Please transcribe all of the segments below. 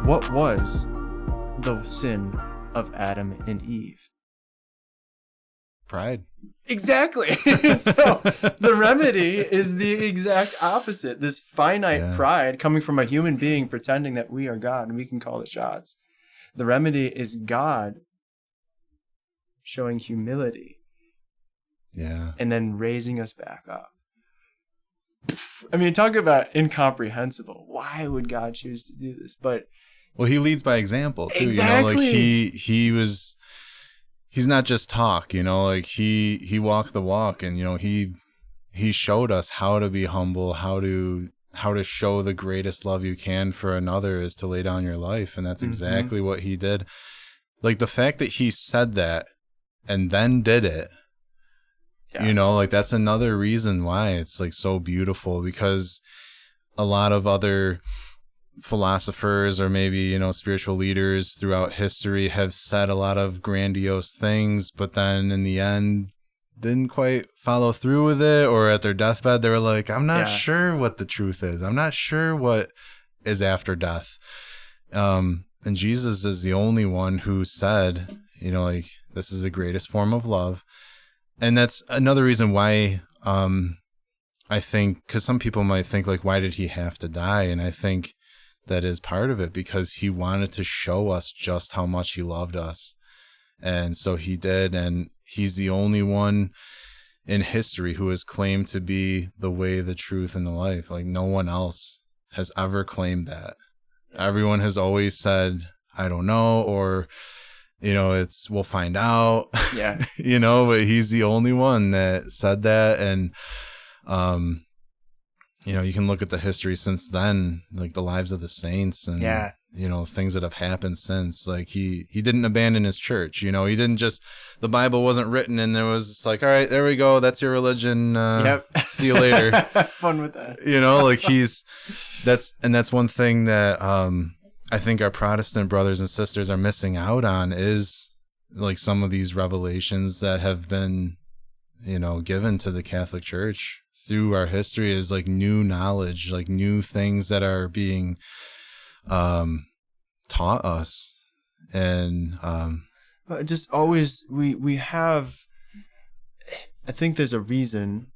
What was the sin of Adam and Eve? Pride. Exactly. So the remedy is the exact opposite. This finite pride coming from a human being pretending that we are God and we can call the shots. The remedy is God showing humility. Yeah. And then raising us back up. I mean, talk about incomprehensible. Why would God choose to do this? But well, he leads by example too. Exactly. You know, like he's not just talk, you know, like he walked the walk, and you know, he showed us how to be humble, how to show the greatest love you can for another is to lay down your life. And that's exactly what he did. Like the fact that he said that and then did it, you know, like that's another reason why it's like so beautiful, because a lot of other philosophers or maybe, you know, spiritual leaders throughout history have said a lot of grandiose things, but then in the end didn't quite follow through with it, or at their deathbed they were like, I'm not sure what the truth is. I'm not sure what is after death. And Jesus is the only one who said, you know, like, this is the greatest form of love. And that's another reason why I think, because some people might think like, why did he have to die? And I think that is part of it, because he wanted to show us just how much he loved us. And so he did. And he's the only one in history who has claimed to be the way, the truth, and the life. Like no one else has ever claimed that. Everyone has always said, I don't know, or, you know, we'll find out. Yeah. You know, but he's the only one that said that. And, you know, you can look at the history since then, like the lives of the saints and, you know, things that have happened since. Like he didn't abandon his church. You know, he didn't just, the Bible wasn't written and there was just like, all right, there we go. That's your religion. See you later. Have fun with that. You know, like that's one thing that I think our Protestant brothers and sisters are missing out on, is like some of these revelations that have been, you know, given to the Catholic Church through our history, is like new knowledge, like new things that are being taught us. And just always we have, I think there's a reason.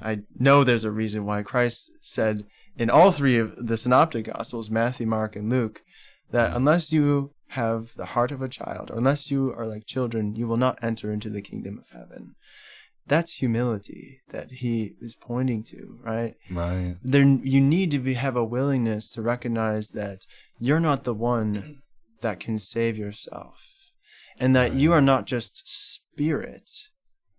I know there's a reason why Christ said in all three of the synoptic gospels, Matthew, Mark, and Luke, that unless you have the heart of a child, or unless you are like children, you will not enter into the kingdom of heaven. That's humility that he is pointing to, right? Right. You need to have a willingness to recognize that you're not the one that can save yourself, and that you are not just spirit,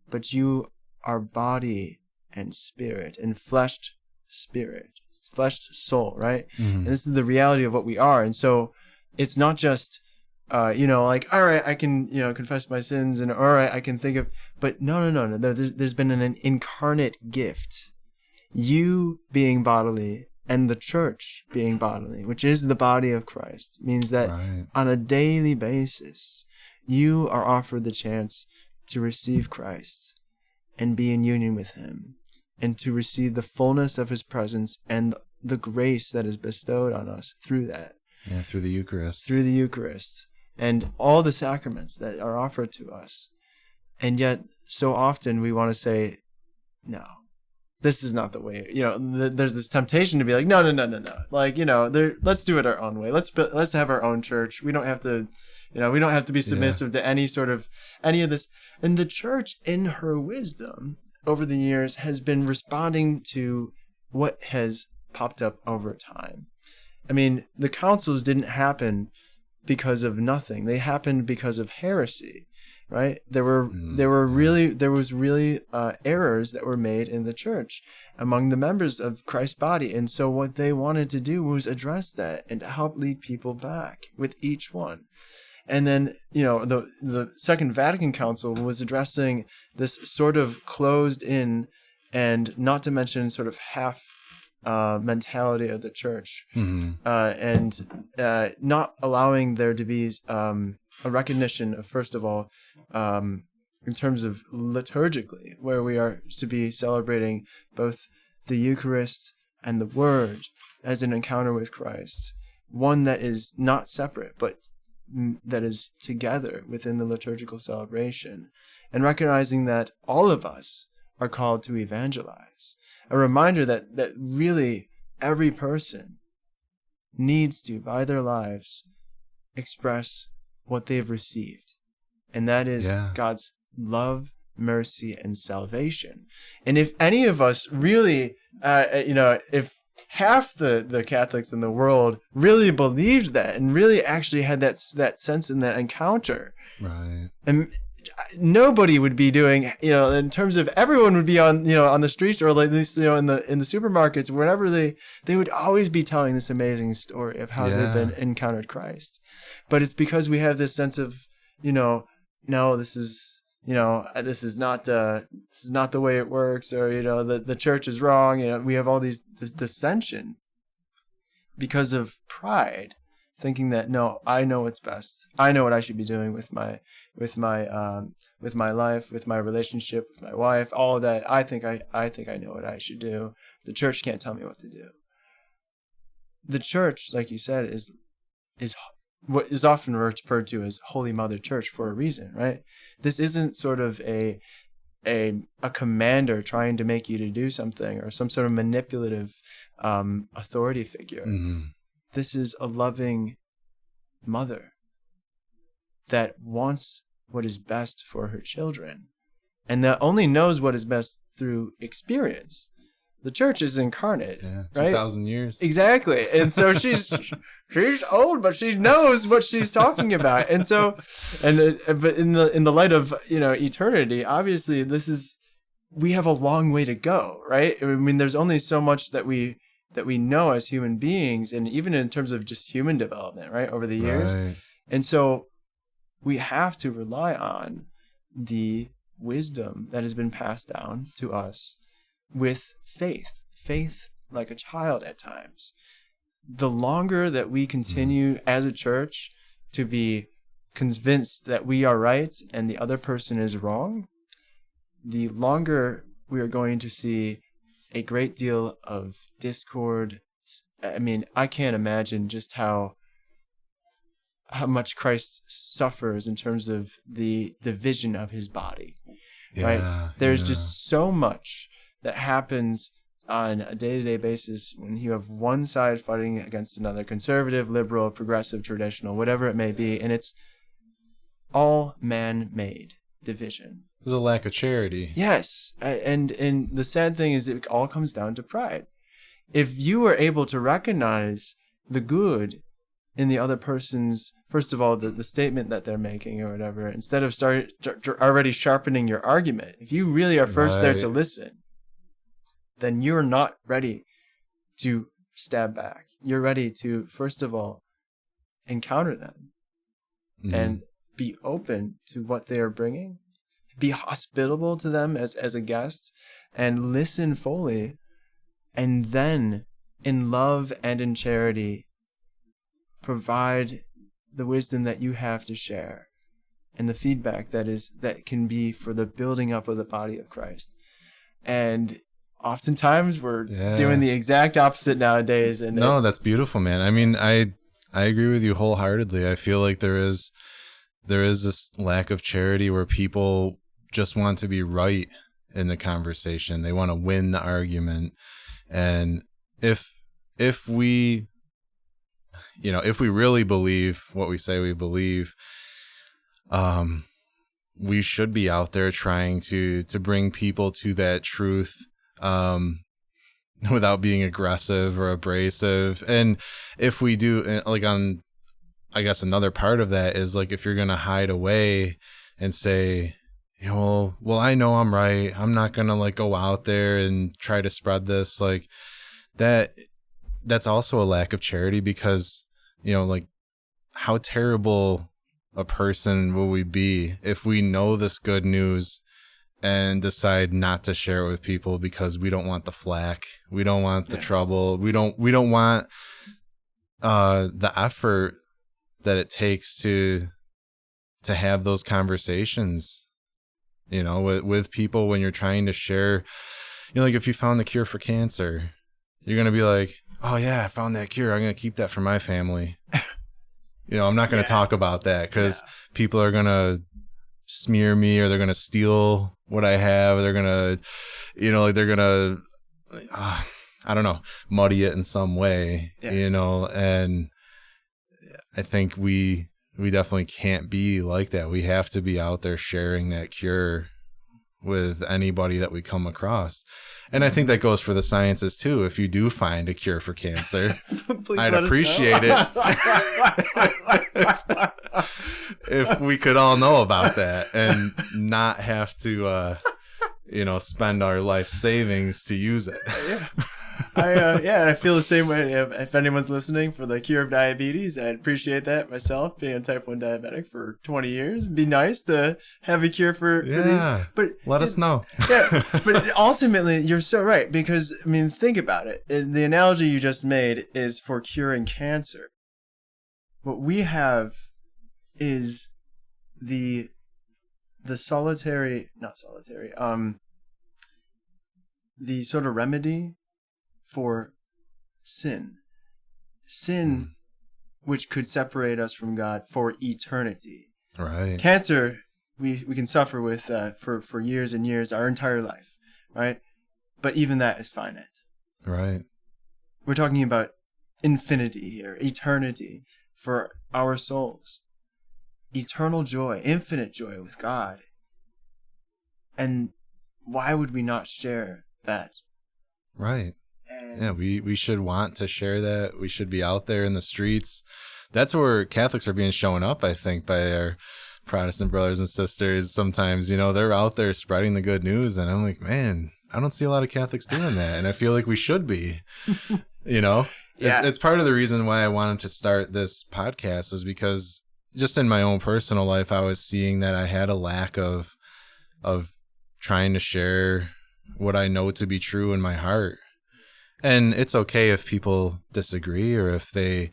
but you are body and spirit and fleshed soul, right? And this is the reality of what we are. And so it's not just you know, like, all right, I can, you know, confess my sins, and all right, I can think of, but no. There's been an incarnate gift, you being bodily and the church being bodily, which is the body of Christ, means that on a daily basis, you are offered the chance to receive Christ and be in union with him, and to receive the fullness of his presence and the grace that is bestowed on us through that. Yeah, through the Eucharist. Through the Eucharist. And all the sacraments that are offered to us. And yet, so often we want to say, no, this is not the way. You know, there's this temptation to be like, no. Like, you know, let's do it our own way. Let's have our own church. We don't have to, you know, we don't have to be submissive to any of this. And the church, in her wisdom over the years, has been responding to what has popped up over time. I mean, the councils didn't happen because of nothing. They happened because of heresy, right? There was really errors that were made in the church among the members of Christ's body. And so what they wanted to do was address that and to help lead people back with each one. And then, you know, the Second Vatican Council was addressing this sort of closed in, and not to mention sort of half mentality of the church, and not allowing there to be a recognition of, first of all, in terms of liturgically, where we are to be celebrating both the Eucharist and the Word as an encounter with Christ, one that is not separate, but that is together within the liturgical celebration, and recognizing that all of us are called to evangelize. A reminder that really every person needs to, by their lives, express what they've received. And that is God's love, mercy, and salvation. And if any of us really, if half the Catholics in the world really believed that and really actually had that sense in that encounter, right, and nobody would be doing, in terms of everyone would be on the streets, or at least in the supermarkets, wherever they would always be telling this amazing story of how they've been encountered Christ. But it's because we have this sense of, no, this is not the way it works, or the church is wrong. We have all this dissension because of pride, thinking that, no, I know what's best. I know what I should be doing with my life, with my relationship with my wife, all of that. I think I know what I should do. The church can't tell me what to do. The church, like you said, is what is often referred to as Holy Mother Church for a reason, right? This isn't sort of a commander trying to make you to do something, or some sort of manipulative authority figure. Mm-hmm. This is a loving mother that wants what is best for her children, and that only knows what is best through experience. The church is incarnate, right? 2,000 years. Exactly. And so she's old, but she knows what she's talking about. And so, but in the light of, eternity, obviously we have a long way to go, right? I mean, there's only so much that we know as human beings, and even in terms of just human development, right, over the years. Right. And so we have to rely on the wisdom that has been passed down to us with faith like a child at times. The longer that we continue as a church to be convinced that we are right and the other person is wrong, the longer we are going to see a great deal of discord. I mean, I can't imagine just how much Christ suffers in terms of the division of his body, right? There's just so much that happens on a day-to-day basis when you have one side fighting against another, conservative, liberal, progressive, traditional, whatever it may be, and it's all man-made division. There's a lack of charity. Yes, and the sad thing is it all comes down to pride. If you are able to recognize the good in the other person's, first of all, the statement that they're making or whatever, instead of already sharpening your argument, if you really are first there to listen, then you're not ready to stab back. You're ready to, first of all, encounter them and be open to what they are bringing, be hospitable to them as a guest, and listen fully, and then in love and in charity provide the wisdom that you have to share and the feedback that can be for the building up of the body of Christ. And oftentimes we're doing the exact opposite nowadays. And no, that's beautiful, man. I mean, I agree with you wholeheartedly. I feel like there is this lack of charity where people just want to be right in the conversation. They want to win the argument. And if we really believe what we say we believe, we should be out there trying to bring people to that truth, without being aggressive or abrasive. And if we do, I guess another part of that is, like, if you're going to hide away and say, well, I know I'm right, I'm not going to go out there and try to spread this, like that's also a lack of charity, because, how terrible a person will we be if we know this good news and decide not to share it with people because we don't want the flack, we don't want the trouble, we don't want the effort that it takes to have those conversations, with people when you're trying to share. If you found the cure for cancer, you're gonna be like, oh yeah, I found that cure. I'm going to keep that for my family. I'm not going to talk about that because people are going to smear me, or they're going to steal what I have. Or they're going to, they're going to, I don't know, muddy it in some way, and I think we definitely can't be like that. We have to be out there sharing that cure with anybody that we come across. And I think that goes for the sciences too. If you do find a cure for cancer, I'd appreciate it if we could all know about that and not have to, spend our life savings to use it. I feel the same way. If anyone's listening for the cure of diabetes, I'd appreciate that myself, being a type 1 diabetic for 20 years. It'd be nice to have a cure for these. But let us know. But ultimately, you're so right, because, I mean, think about it. The analogy you just made is for curing cancer. What we have is the sort of remedy for sin, which could separate us from God for eternity. Right. Cancer, we can suffer with for years and years, our entire life, right? But even that is finite. Right. We're talking about infinity here, eternity for our souls, eternal joy, infinite joy with God. And why would we not share that? Right. Yeah, we should want to share that. We should be out there in the streets. That's where Catholics are being shown up, I think, by our Protestant brothers and sisters. Sometimes, they're out there spreading the good news, and I'm like, man, I don't see a lot of Catholics doing that, and I feel like we should be. It's part of the reason why I wanted to start this podcast, was because just in my own personal life, I was seeing that I had a lack of trying to share what I know to be true in my heart. And it's okay if people disagree, or if they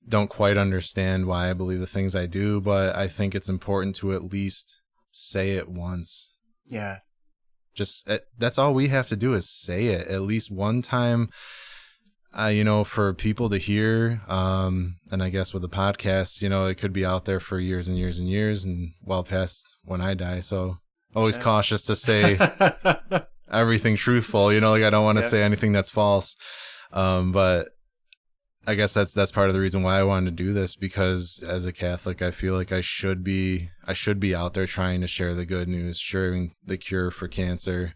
don't quite understand why I believe the things I do, but I think it's important to at least say it once. Yeah. That's all we have to do, is say it at least one time, for people to hear. And I guess with the podcast, it could be out there for years and years and years, and well past when I die. So always cautious to say everything truthful, I don't want to say anything that's false. But I guess that's part of the reason why I wanted to do this, because as a Catholic, I feel like I should be out there trying to share the good news, sharing the cure for cancer,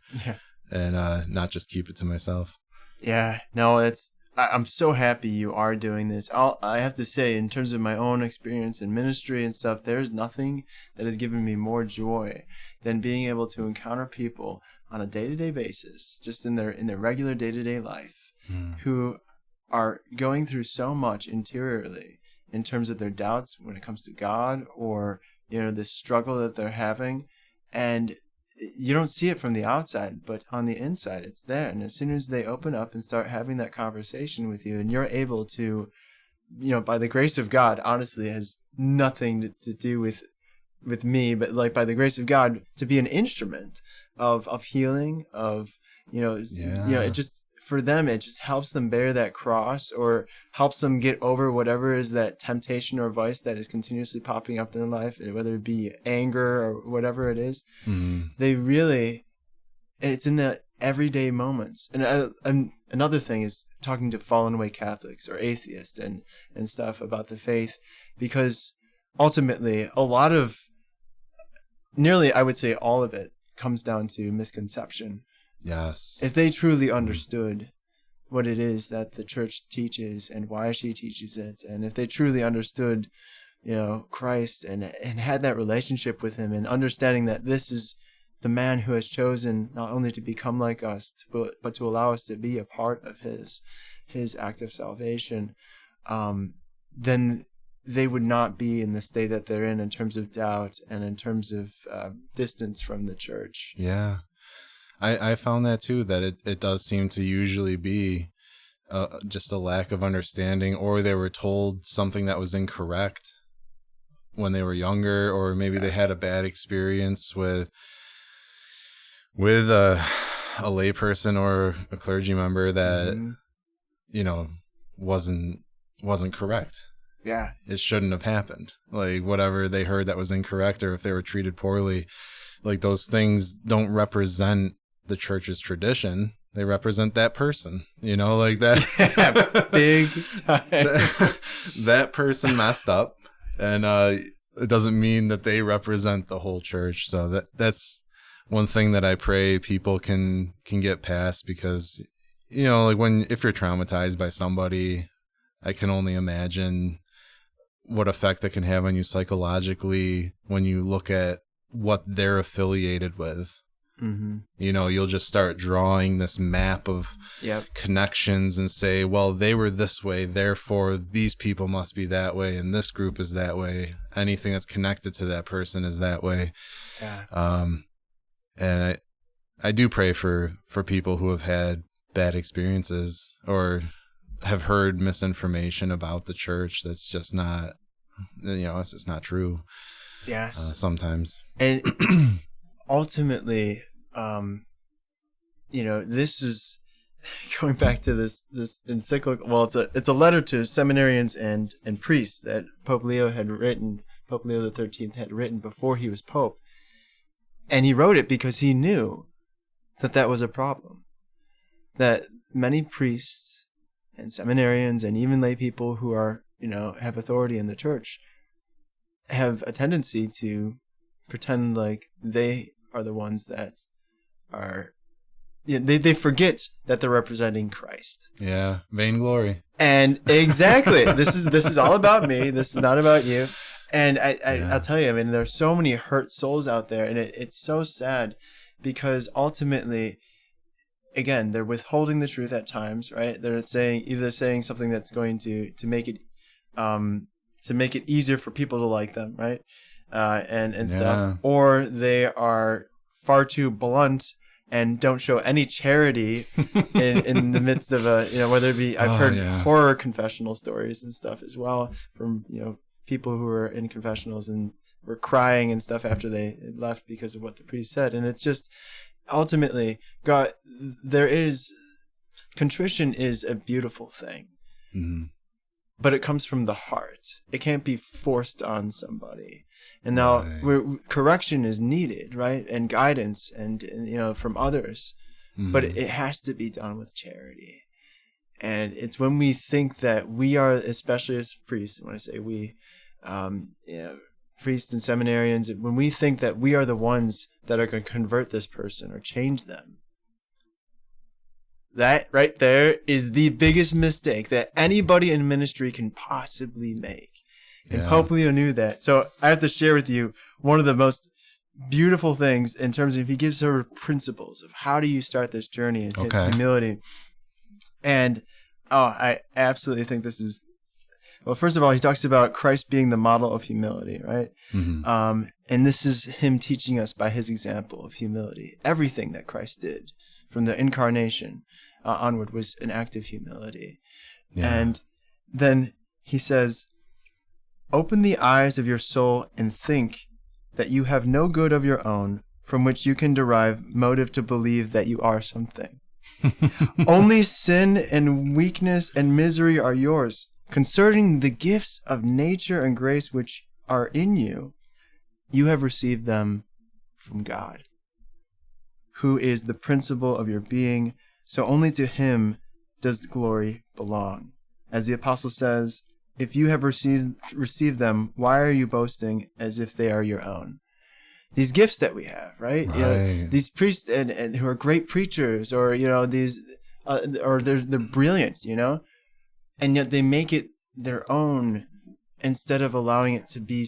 and not just keep it to myself. Yeah, no, I'm so happy you are doing this. I have to say, in terms of my own experience in ministry and stuff, there's nothing that has given me more joy than being able to encounter people on a day-to-day basis, just in their regular day-to-day life, who are going through so much interiorly in terms of their doubts when it comes to God, or the struggle that they're having, and you don't see it from the outside, but on the inside it's there. And as soon as they open up and start having that conversation with you, and you're able to, by the grace of God, honestly, it has nothing to do with me, but like by the grace of God, to be an instrument of healing, of it just, for them, it just helps them bear that cross, or helps them get over whatever is that temptation or vice that is continuously popping up in their life, whether it be anger or whatever it is. They really, and it's in the everyday moments. And another thing is talking to fallen away Catholics or atheists and stuff about the faith, because ultimately nearly, I would say all of it comes down to misconception. Yes. If they truly understood what it is that the church teaches and why she teaches it, and if they truly understood, Christ and had that relationship with him, and understanding that this is the man who has chosen not only to become like us, but to allow us to be a part of his act of salvation, then they would not be in the state that they're in terms of doubt and in terms of distance from the church. Yeah. I found that too, that it does seem to usually be just a lack of understanding, or they were told something that was incorrect when they were younger, or maybe they had a bad experience with a layperson or a clergy member that, wasn't correct. Yeah. It shouldn't have happened. Like whatever they heard that was incorrect, or if they were treated poorly, like those things don't represent the church's tradition. They represent that person, like that. Big time. That person messed up, and it doesn't mean that they represent the whole church. So that's one thing that I pray people can get past, because, like if you're traumatized by somebody, I can only imagine what effect it can have on you psychologically when you look at what they're affiliated with. Mm-hmm. You'll just start drawing this map of connections and say, well, they were this way, therefore these people must be that way, and this group is that way. Anything that's connected to that person is that way. Yeah. And I do pray for people who have had bad experiences or have heard misinformation about the church that's just not, it's just not true. Yes. Sometimes. And ultimately, this is going back to this encyclical. Well, it's a letter to seminarians and priests that Pope Leo the 13th had written before he was Pope. And he wrote it because he knew that was a problem. That many priests and seminarians and even lay people who are, have authority in the church have a tendency to pretend like they are the ones that are, they forget that they're representing Christ. Yeah, vainglory. And exactly, this is all about me. This is not about you. And I'll tell you, there are so many hurt souls out there, and it's so sad, because ultimately, again, they're withholding the truth at times, right? They're saying something that's going to make it easier for people to like them, right? And stuff, or they are far too blunt and don't show any charity in the midst of whether it be, I've heard horror confessional stories and stuff as well from, people who were in confessionals and were crying and stuff after they left because of what the priest said. And it's just, ultimately, God, contrition is a beautiful thing. Mm-hmm. But it comes from the heart. It can't be forced on somebody. And now correction is needed, right? And guidance and from others. Mm-hmm. But it has to be done with charity. And it's when we think that we are, especially as priests, when I say we, priests and seminarians, when we think that we are the ones that are going to convert this person or change them, that right there is the biggest mistake that anybody in ministry can possibly make. And Pope Leo knew that. So I have to share with you one of the most beautiful things in terms of, he gives sort of principles of how do you start this journey in humility. And I absolutely think this is, well, first of all, he talks about Christ being the model of humility, right? Mm-hmm. And this is him teaching us by his example of humility. Everything that Christ did from the incarnation onward was an act of humility. Yeah. And then he says, open the eyes of your soul and think that you have no good of your own from which you can derive motive to believe that you are something. Only sin and weakness and misery are yours. Concerning the gifts of nature and grace which are in you, you have received them from God, who is the principle of your being, so only to him does the glory belong. As the apostle says, if you have received them, why are you boasting as if they are your own? These gifts that we have, right? These priests and who are great preachers, or these, or they're brilliant, and yet they make it their own instead of allowing it to be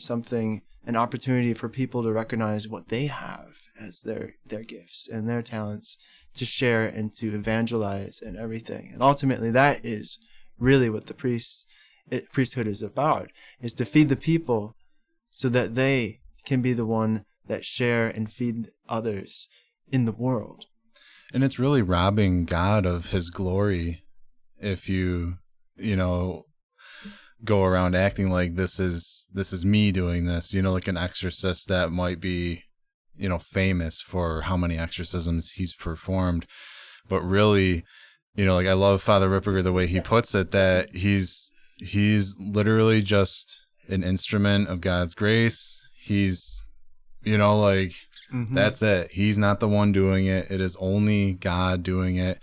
an opportunity for people to recognize what they have as their gifts and their talents to share and to evangelize and everything. And ultimately, that is really what the priesthood is about, is to feed the people so that they can be the one that share and feed others in the world. And it's really robbing God of his glory if you go around acting like this is me doing this, like an exorcist that might be, famous for how many exorcisms he's performed. But really, you know, like I love Father Ripperger the way he puts it, that he's literally just an instrument of God's grace. He's, you know, like that's it. He's not the one doing it. It is only God doing it.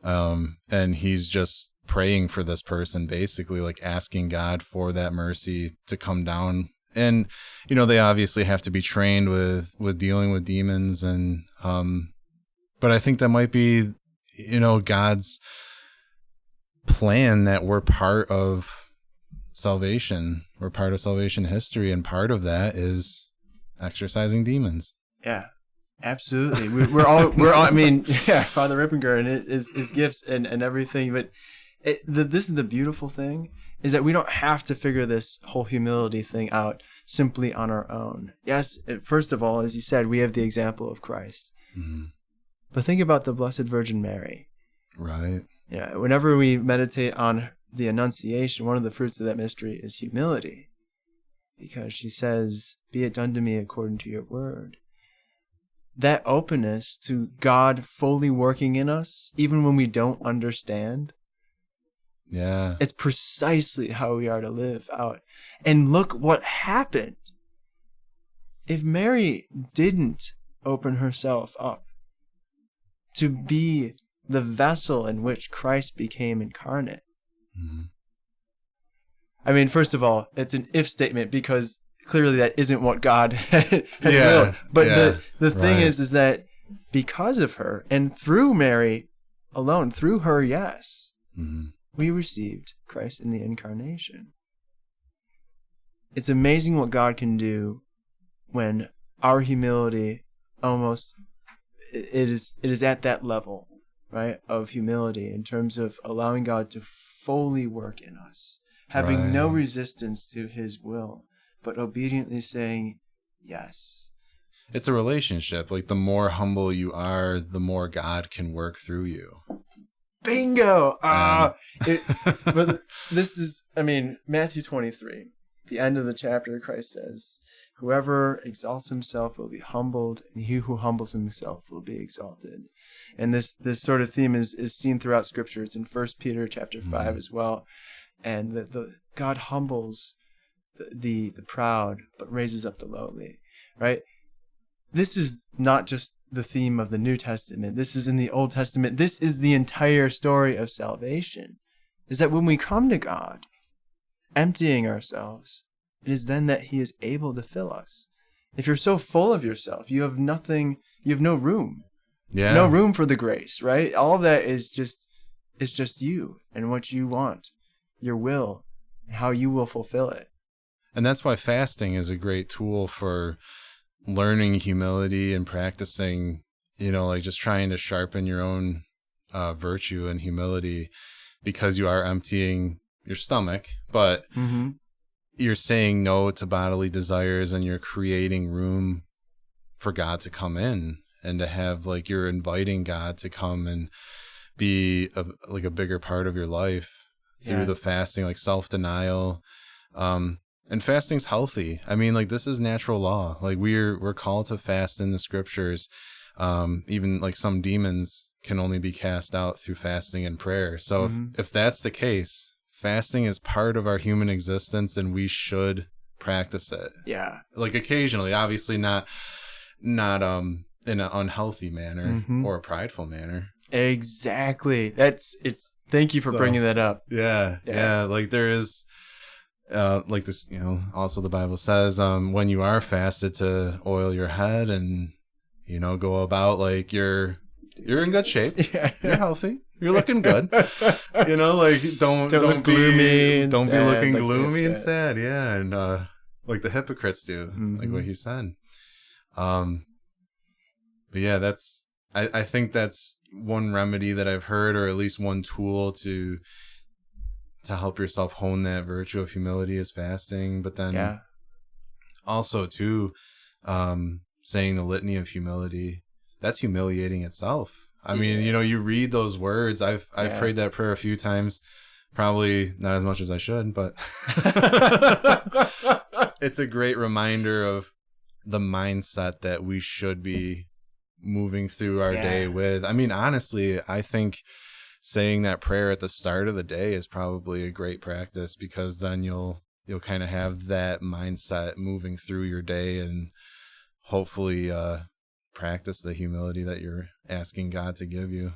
And he's just praying for this person, basically, like asking God for that mercy to come down. And, you know, they obviously have to be trained with dealing with demons. And, but I think that might be, you know, God's plan, that we're part of salvation. We're part of salvation history. And part of that is exorcising demons. Yeah, absolutely. We're all, I mean, yeah, Father Ripperger and his gifts and everything. But this is the beautiful thing, is that we don't have to figure this whole humility thing out simply on our own. Yes, first of all, as you said, we have the example of Christ. Mm-hmm. But think about the Blessed Virgin Mary. Right. Yeah. Whenever we meditate on the Annunciation, one of the fruits of that mystery is humility, because she says, "Be it done to me according to your word." That openness to God fully working in us, even when we don't understand. Yeah. It's precisely how we are to live out. And look what happened. If Mary didn't open herself up to be the vessel in which Christ became incarnate. Mm-hmm. I mean, first of all, it's an if statement, because clearly that isn't what God had willed. But the thing is that because of her and through Mary alone, through her, yes, we received Christ in the incarnation. It's amazing what God can do when our humility almost, it is at that level, right, of humility, in terms of allowing God to fully work in us, having no resistance to his will, but obediently saying yes. It's a relationship. Like, the more humble you are, the more God can work through you. Bingo! But this is, I mean, Matthew 23, the end of the chapter, Christ says, "Whoever exalts himself will be humbled, and he who humbles himself will be exalted." And this sort of theme is seen throughout Scripture. It's in 1 Peter chapter 5 as well. And the God humbles the proud, but raises up the lowly, right? This is not just the theme of the New Testament. This is in the Old Testament. This is the entire story of salvation, is that when we come to God, emptying ourselves, it is then that he is able to fill us. If you're so full of yourself, you have nothing, you have no room. Yeah. No room for the grace, right? All of that is just you and what you want, your will, and how you will fulfill it. And that's why fasting is a great tool for learning humility and practicing, you know, like just trying to sharpen your own virtue and humility, because you are emptying your stomach, but you're saying no to bodily desires, and you're creating room for God to come in, and to have, like, you're inviting God to come and be a bigger part of your life through the fasting, like self-denial. And fasting's healthy. I mean, like, this is natural law. Like, we're called to fast in the Scriptures. Even like some demons can only be cast out through fasting and prayer. So if that's the case, fasting is part of our human existence, and we should practice it. Yeah. Like, occasionally, obviously not in an unhealthy manner or a prideful manner. Exactly. Thank you for bringing that up. Yeah. Like, there is, like this, you know, also the Bible says, when you are fasted, to oil your head and, you know, go about like you're in good shape. Yeah. You're healthy. You're looking good. You know, like, don't be gloomy. Don't be looking gloomy and sad. Yeah. And, like the hypocrites do, like what he said. But yeah, I think that's one remedy that I've heard, or at least one tool to help yourself hone that virtue of humility, is fasting. But then also too, saying the litany of humility, that's humiliating itself. I mean, you know, you read those words. I've prayed that prayer a few times, probably not as much as I should, but it's a great reminder of the mindset that we should be moving through our day with. I mean, honestly, I think saying that prayer at the start of the day is probably a great practice, because then you'll kind of have that mindset moving through your day, and hopefully practice the humility that you're asking God to give you.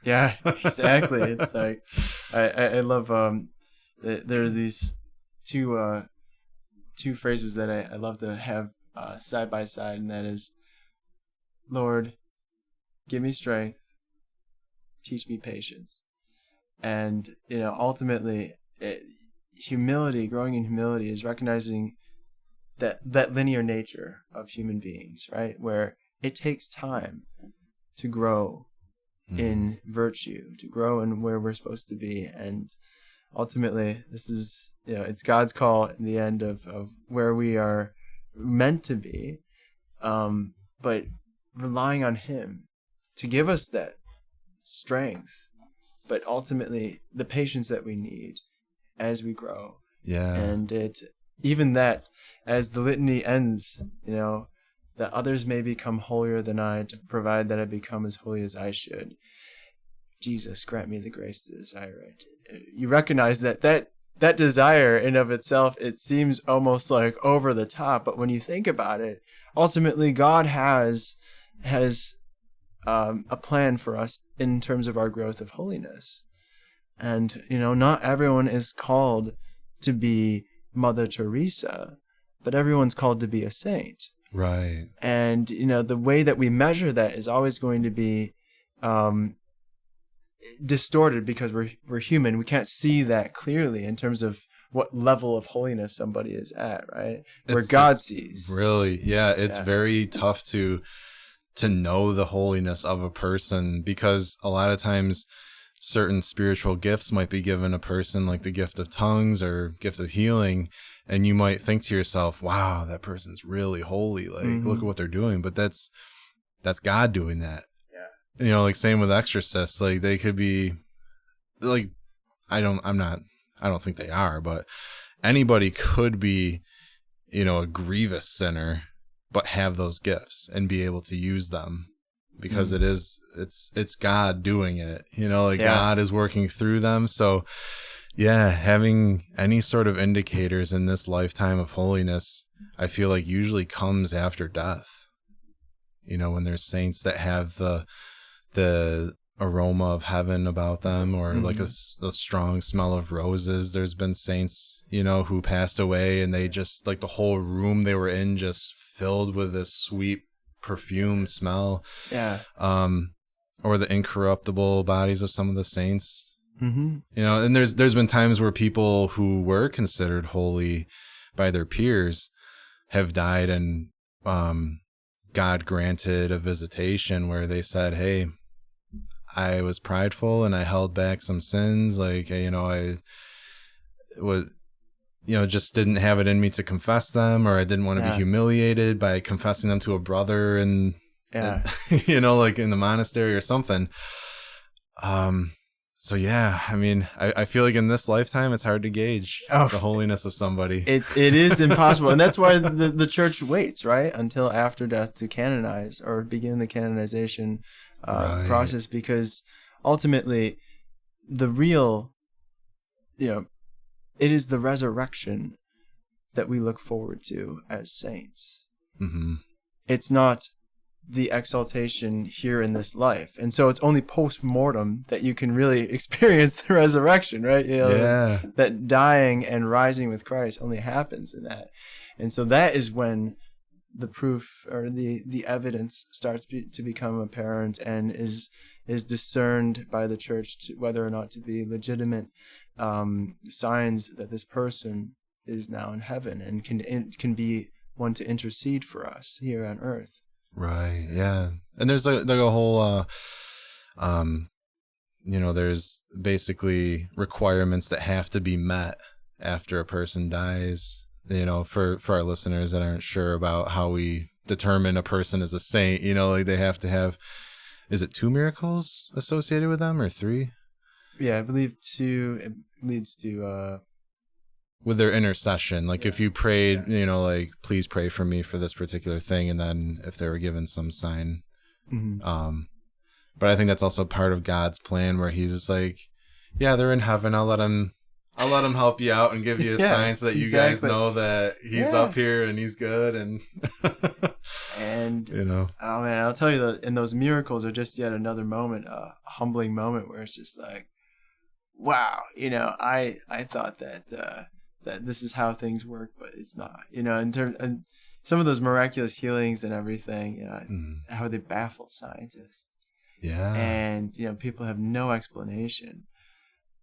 Yeah, exactly. It's like I love there are these two phrases that I love to have side by side, and that is, Lord, give me strength, teach me patience. And ultimately, humility, growing in humility, is recognizing that linear nature of human beings, right? Where it takes time to grow in virtue, to grow in where we're supposed to be. And ultimately, this is, it's God's call in the end of where we are meant to be, but relying on Him to give us that strength, but ultimately the patience that we need as we grow. Yeah. And even that, as the litany ends, that others may become holier than I, to provide that I become as holy as I should. Jesus, grant me the grace to desire it. You recognize that desire in of itself, it seems almost like over the top, but when you think about it, ultimately God has a plan for us in terms of our growth of holiness. And not everyone is called to be Mother Teresa, but everyone's called to be a saint. Right. And the way that we measure that is always going to be distorted, because we're human. We can't see that clearly in terms of what level of holiness somebody is at, right? Where God sees. Really, yeah, it's very tough to know the holiness of a person, because a lot of times certain spiritual gifts might be given a person, like the gift of tongues or gift of healing, and you might think to yourself, wow, that person's really holy, like look at what they're doing. But that's God doing that. Yeah. Like same with exorcists, like they could be like, I don't think they are, but anybody could be, a grievous sinner, but have those gifts and be able to use them, because it's God doing it, God is working through them. So yeah, having any sort of indicators in this lifetime of holiness, I feel like usually comes after death. When there's saints that have the aroma of heaven about them, or like a strong smell of roses. There's been saints, who passed away, and they just, like, the whole room they were in just filled with this sweet perfume smell. Yeah. Or the incorruptible bodies of some of the saints. And there's been times where people who were considered holy by their peers have died, and God granted a visitation where they said, hey, I was prideful and I held back some sins. Like, I was, just didn't have it in me to confess them, or I didn't want to be humiliated by confessing them to a brother and, like in the monastery or something. So yeah, I mean, I feel like in this lifetime, it's hard to gauge the holiness of somebody. It is impossible. And that's why the church waits, right, until after death to canonize or begin the canonization process, because ultimately the real, it is the resurrection that we look forward to as saints. It's not the exaltation here in this life. And so it's only post-mortem that you can really experience the resurrection, right? That dying and rising with Christ only happens in that. And so that is when the proof or the evidence starts to become apparent, and is discerned by the church to whether or not to be legitimate signs that this person is now in heaven and can be one to intercede for us here on earth. Right. Yeah. And there's like a whole, there's basically requirements that have to be met after a person dies. For our listeners that aren't sure about how we determine a person as a saint, like they have to have, is it 2 miracles associated with them or 3? Yeah, I believe 2. It leads to with their intercession, like if you prayed, like, please pray for me for this particular thing, and then if they were given some sign, But I think that's also part of God's plan, where he's just like, yeah, they're in heaven. I'll let him help you out and give you a sign so that you guys know that he's up here and he's good. And, and you know, oh man, I'll tell you, and those miracles are just yet another moment, a humbling moment where it's just like, wow, you know, I thought that this is how things work, but it's not, you know, and some of those miraculous healings and everything, you know, how they baffle scientists. Yeah. And, you know, people have no explanation.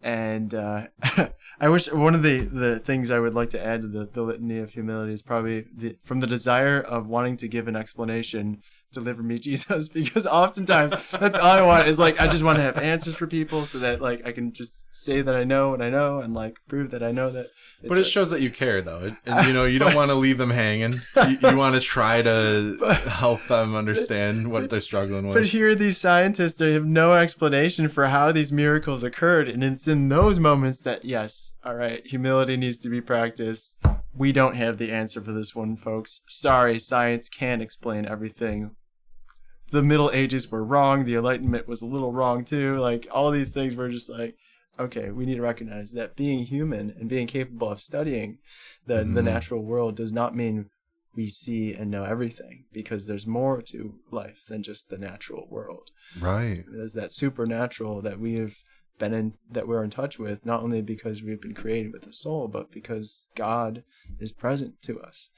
And I wish one of the things I would like to add to the litany of humility is probably from the desire of wanting to give an explanation, deliver me Jesus, because oftentimes that's all I want is like, I just want to have answers for people so that like I can just say that I know what I know and like prove that I know that. But it shows that you care though. And, you know, you don't want to leave them hanging. You want to try to help them understand what they're struggling with. But here these scientists, they have no explanation for how these miracles occurred. And it's in those moments that, yes, all right, humility needs to be practiced. We don't have the answer for this one, folks. Sorry, science can't explain everything. The Middle Ages were wrong. The Enlightenment was a little wrong too. Like all these things were just like, okay, we need to recognize that being human and being capable of studying the natural world does not mean we see and know everything, because there's more to life than just the natural world. Right. There's that supernatural that we have that we're in touch with, not only because we've been created with a soul, but because God is present to us.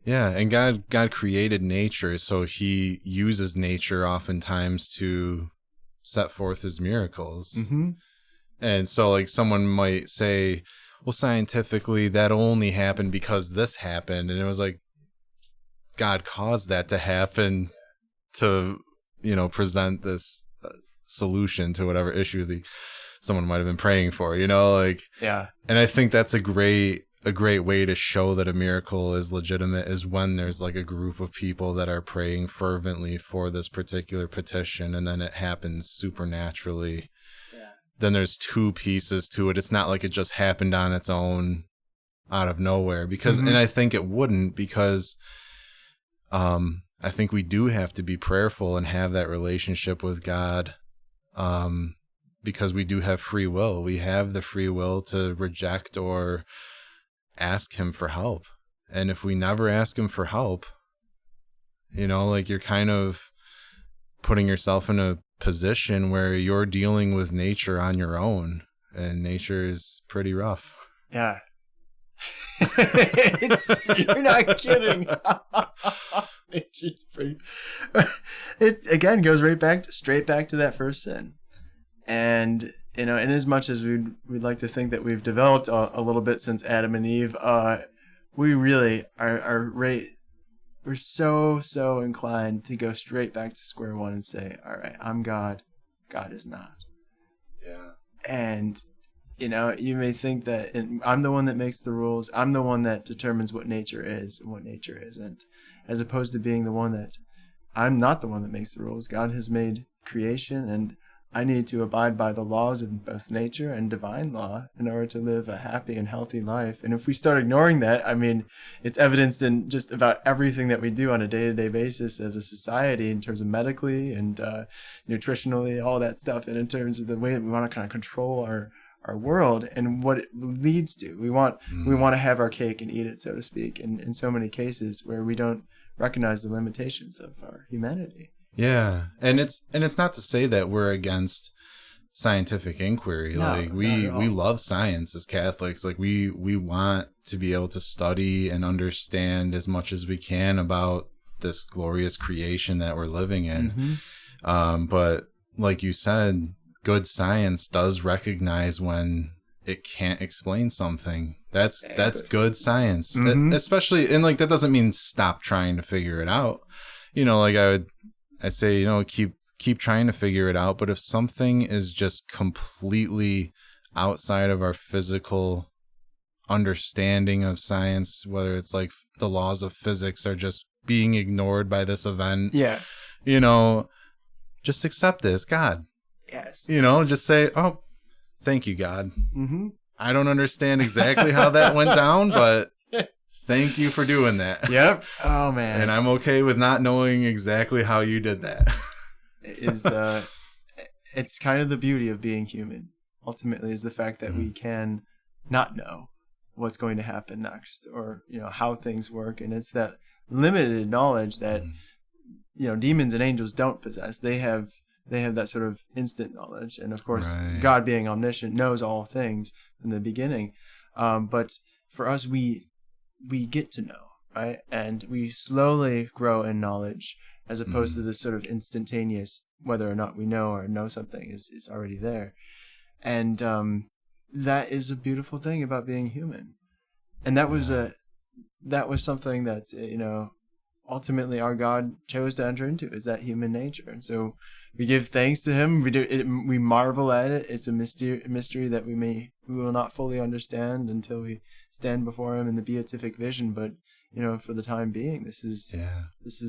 Yeah, and God created nature, so he uses nature oftentimes to set forth his miracles. Mm-hmm. And so like someone might say, well, scientifically that only happened because this happened. And it was like, God caused that to happen to, you know, present this solution to whatever issue someone might have been praying for, you know, like, yeah. And I think that's a great way to show that a miracle is legitimate is when there's like a group of people that are praying fervently for this particular petition, and then it happens supernaturally. Yeah. Then there's two pieces to it. It's not like it just happened on its own out of nowhere, because, and I think it wouldn't, because I think we do have to be prayerful and have that relationship with God, because we do have free will. We have the free will to reject or ask him for help. And if we never ask him for help, you know, like you're kind of putting yourself in a position where you're dealing with nature on your own, and nature is pretty rough. Yeah. You're not kidding. It again goes straight back to that first sin. And you know, in as much as we'd like to think that we've developed a little bit since Adam and Eve, we really are we're so inclined to go straight back to square one and say, all right, I'm God, God is not. Yeah. And you know, you may think that I'm the one that makes the rules, I'm the one that determines what nature is and what nature isn't, as opposed to being the one that I'm not the one that makes the rules. God has made creation, and I need to abide by the laws of both nature and divine law in order to live a happy and healthy life. And if we start ignoring that, I mean, it's evidenced in just about everything that we do on a day-to-day basis as a society, in terms of medically and nutritionally, all that stuff, and in terms of the way that we want to kind of control our world and what it leads to. We want to have our cake and eat it, so to speak, in so many cases where we don't recognize the limitations of our humanity. Yeah, and it's not to say that we're against scientific inquiry. No, like we love science as Catholics. Like we want to be able to study and understand as much as we can about this glorious creation that we're living in. But like you said, good science does recognize when it can't explain something. That's good science. Especially, and like that doesn't mean stop trying to figure it out. You know, like I say, you know, keep trying to figure it out. But if something is just completely outside of our physical understanding of science, whether it's like the laws of physics are just being ignored by this event, you know, just accept it. It's God. Yes. You know, just say, oh, thank you, God. I don't understand exactly how that went down, but thank you for doing that. Yep. Oh man. And I'm okay with not knowing exactly how you did that. it's kind of the beauty of being human, ultimately, is the fact that we can not know what's going to happen next, or, how things work. And it's that limited knowledge that, demons and angels don't possess. They have that sort of instant knowledge. And of course, Right. God being omniscient knows all things from the beginning. But for us, we get to know, right? And we slowly grow in knowledge, as opposed to this sort of instantaneous, whether or not we know something is already there. And that is a beautiful thing about being human. And that was something that, ultimately our God chose to enter into, is that human nature. And so we give thanks to him. We marvel at it. It's a mystery that we will not fully understand until we stand before him in the beatific vision. But, for the time being, this is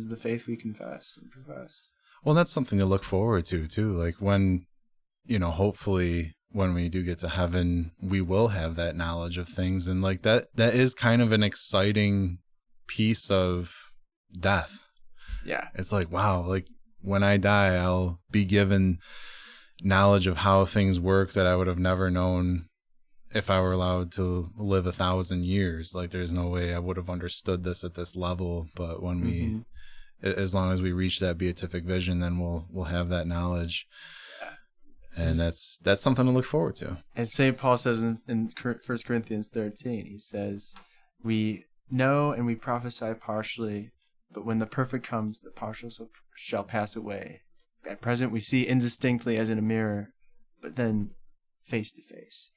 the faith we confess and profess. Well, that's something to look forward to too. Like when, hopefully when we do get to heaven, we will have that knowledge of things. And like that is kind of an exciting piece of death. Yeah. It's like, wow, like when I die, I'll be given knowledge of how things work that I would have never known if I were allowed to live 1,000 years. Like there's no way I would have understood this at this level. But when as long as we reach that beatific vision, then we'll have that knowledge. And that's something to look forward to. As St. Paul says in 1 Corinthians 13, he says, we know and we prophesy partially, but when the perfect comes, the partial shall pass away. At present, we see indistinctly as in a mirror, but then face to face.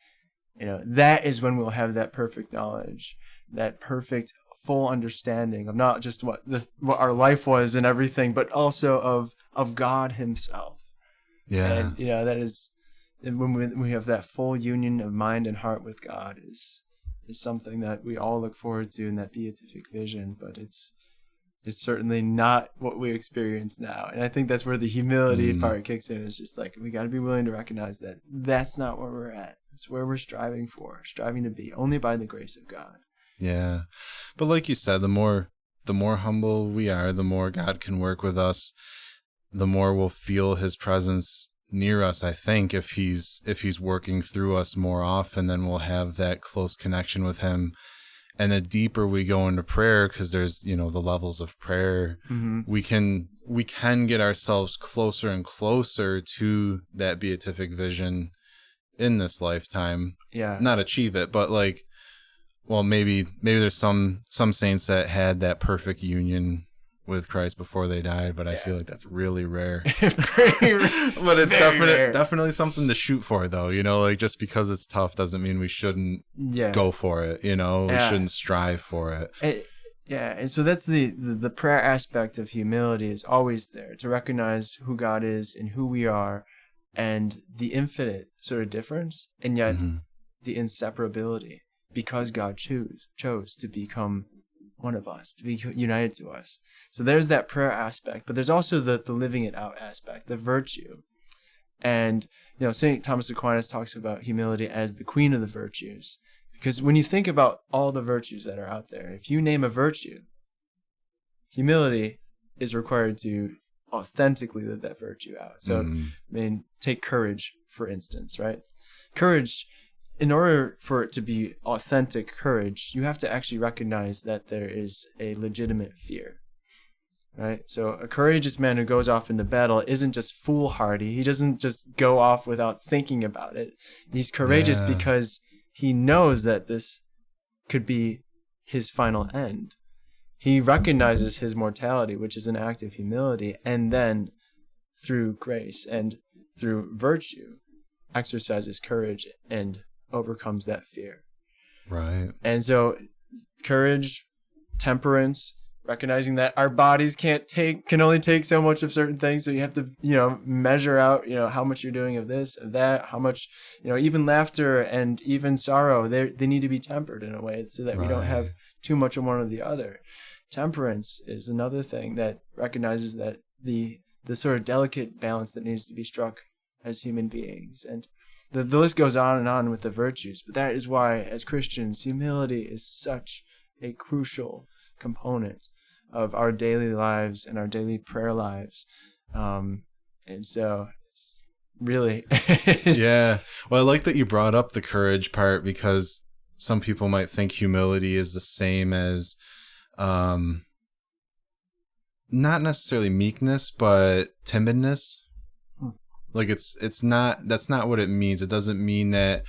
That is when we'll have that perfect knowledge, that perfect full understanding of not just what our life was and everything, but also of God himself. Yeah. And, that is, when we have that full union of mind and heart with God is something that we all look forward to in that beatific vision. But it's certainly not what we experience now. And I think that's where the humility part kicks in. It's just like, we got to be willing to recognize that that's not where we're at. It's where we're striving to be, only by the grace of God. Yeah. But like you said, the more humble we are, the more God can work with us, the more we'll feel his presence near us. I think if he's working through us more often, then we'll have that close connection with him. And the deeper we go into prayer, because there's, the levels of prayer, we can get ourselves closer and closer to that beatific vision in this lifetime. Yeah. Not achieve it, but like, well, maybe there's some saints that had that perfect union with Christ before they died, but I feel like that's really rare. But it's definitely something to shoot for, though. Like just because it's tough doesn't mean we shouldn't go for it. We shouldn't strive for it. And so that's the prayer aspect of humility is always there, to recognize who God is and who we are, and the infinite sort of difference, and yet the inseparability, because God chose to become one of us, to be united to us. So there's that prayer aspect, but there's also the living it out aspect, the virtue. And, St. Thomas Aquinas talks about humility as the queen of the virtues, because when you think about all the virtues that are out there, if you name a virtue, humility is required to authentically live that virtue out. So, take courage, for instance, right? Courage, in order for it to be authentic courage, you have to actually recognize that there is a legitimate fear, right? So a courageous man who goes off into battle isn't just foolhardy. He doesn't just go off without thinking about it. He's courageous because he knows that this could be his final end. He recognizes his mortality, which is an act of humility, and then through grace and through virtue exercises courage and overcomes that fear. Right. And so courage, temperance, recognizing that our bodies can only take so much of certain things. So you have to, measure out, how much you're doing of this, of that, how much, even laughter and even sorrow, they need to be tempered in a way so that we don't have too much of one or the other. Temperance is another thing that recognizes that the sort of delicate balance that needs to be struck as human beings. And the list goes on and on with the virtues, but that is why, as Christians, humility is such a crucial component of our daily lives and our daily prayer lives. And so it's really. Yeah. Well, I like that you brought up the courage part, because some people might think humility is the same as not necessarily meekness, but timidness. Like it's not, that's not what it means. It doesn't mean that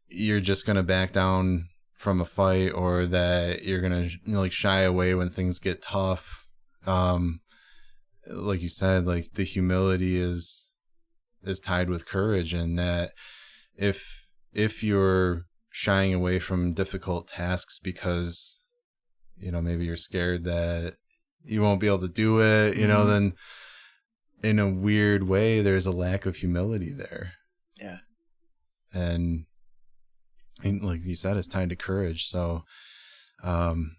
you're just going to back down from a fight, or that you're going to, you know, like shy away when things get tough. Like you said, like the humility is tied with courage, and that if you're shying away from difficult tasks because, you know, maybe you're scared that you won't be able to do it, you know, then in a weird way, there's a lack of humility there. Yeah. And like you said, it's tied to courage. So, and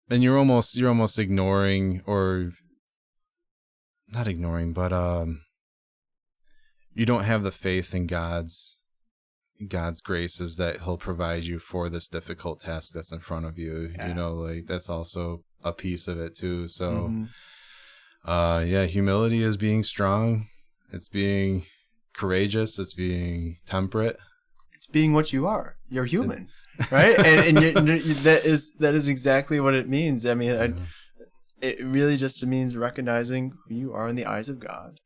you're almost ignoring, or not ignoring, but, you don't have the faith in God's graces that he'll provide you for this difficult task that's in front of you. Yeah. You know, like that's also a piece of it too. So, yeah, humility is being strong. It's being courageous. It's being temperate. It's being what you are. You're human, right? and that is exactly what it means. I mean, it really just means recognizing who you are in the eyes of God.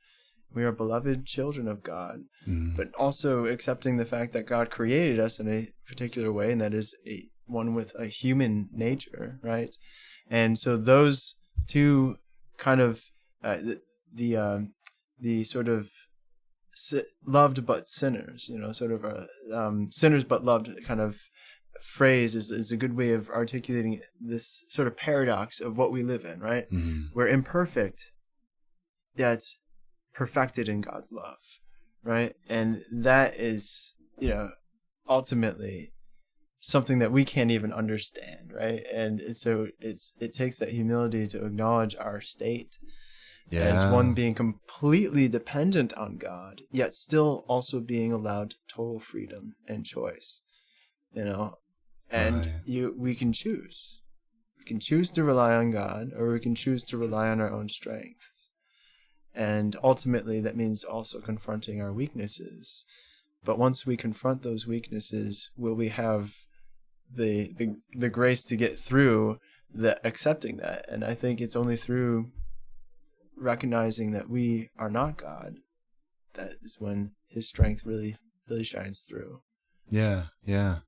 We are beloved children of God, but also accepting the fact that God created us in a particular way, and that is one with a human nature, right? And so those two kind of the sort of loved but sinners, you know, sort of sinners but loved kind of phrase is a good way of articulating this sort of paradox of what we live in, right? We're imperfect, yet perfected in God's love, right? And that is, you know, ultimately something that we can't even understand, right? And so it takes that humility to acknowledge our state as one being completely dependent on God, yet still also being allowed total freedom and choice, you know. And we can choose. We can choose to rely on God, or we can choose to rely on our own strengths. And ultimately, that means also confronting our weaknesses. But once we confront those weaknesses, will we have the grace to get through accepting that? And I think it's only through recognizing that we are not God that is when his strength really, really shines through. Yeah, yeah.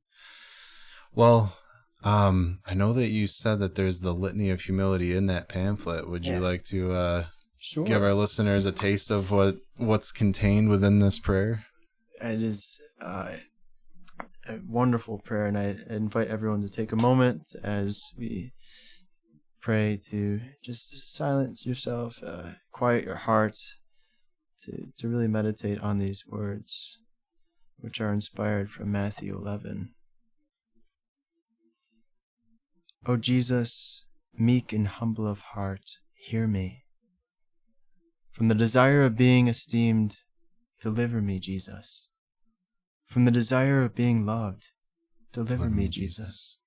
Well, I know that you said that there's the litany of humility in that pamphlet. Would you like to Sure. give our listeners a taste of what's contained within this prayer? It is a wonderful prayer, and I invite everyone to take a moment as we pray to just silence yourself, quiet your heart, to really meditate on these words, which are inspired from Matthew 11. O Jesus, meek and humble of heart, hear me. From the desire of being esteemed, deliver me, Jesus. From the desire of being loved, deliver me, Jesus.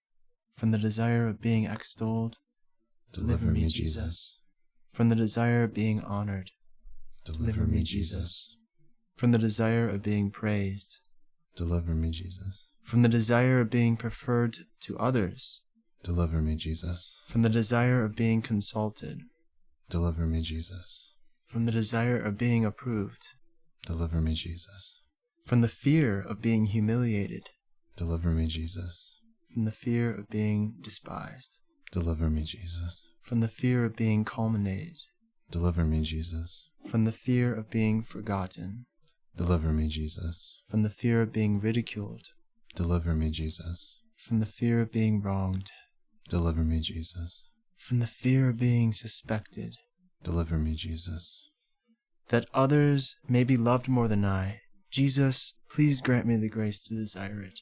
From the desire of being extolled, deliver me, Jesus. From the desire of being honored, deliver me, Jesus. From the desire of being praised, deliver me, Jesus. From the desire of being preferred to others, deliver me, Jesus. From the desire of being consulted, deliver me, Jesus. From the desire of being approved, deliver me, Jesus. From the fear of being humiliated, deliver me, Jesus. From the fear of being despised, deliver me, Jesus. From the fear of being calumniated, deliver me, Jesus. From the fear of being forgotten, deliver me, Jesus. From the fear of being ridiculed, deliver me, Jesus. From the fear of being wronged, deliver me, Jesus. From the fear of being suspected, deliver me, Jesus. That others may be loved more than I, Jesus, please grant me the grace to desire it.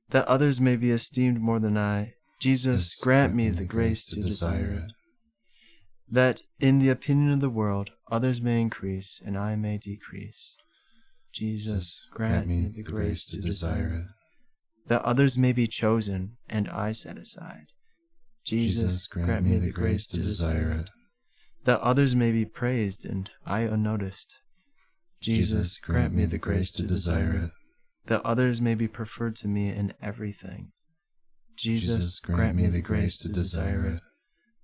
That others may be esteemed more than I, Jesus, grant me the grace to desire it. That in the opinion of the world, others may increase and I may decrease. Jesus, grant me the grace to desire it. That others may be chosen and I set aside. Jesus, grant me the grace to desire it. That others may be praised and I unnoticed. Jesus, grant me the grace to desire it, that others may be preferred to me in everything. Jesus, grant me the grace to desire it,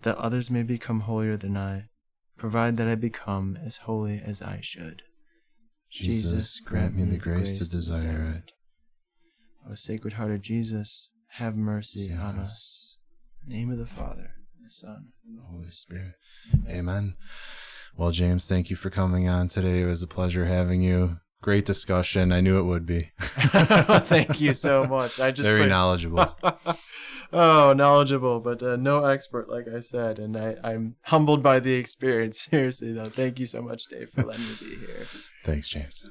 that others may become holier than I, provide that I become as holy as I should. Jesus, grant me the grace to desire it. O Sacred Heart of Jesus, have mercy on us. In the name of the Father, and the Son, and the Holy Spirit. Amen. Well, James, thank you for coming on today. It was a pleasure having you. Great discussion. I knew it would be. Thank you so much. Very knowledgeable. Oh, knowledgeable, but no expert, like I said. And I'm humbled by the experience. Seriously, though. Thank you so much, Dave, for letting me be here. Thanks, James.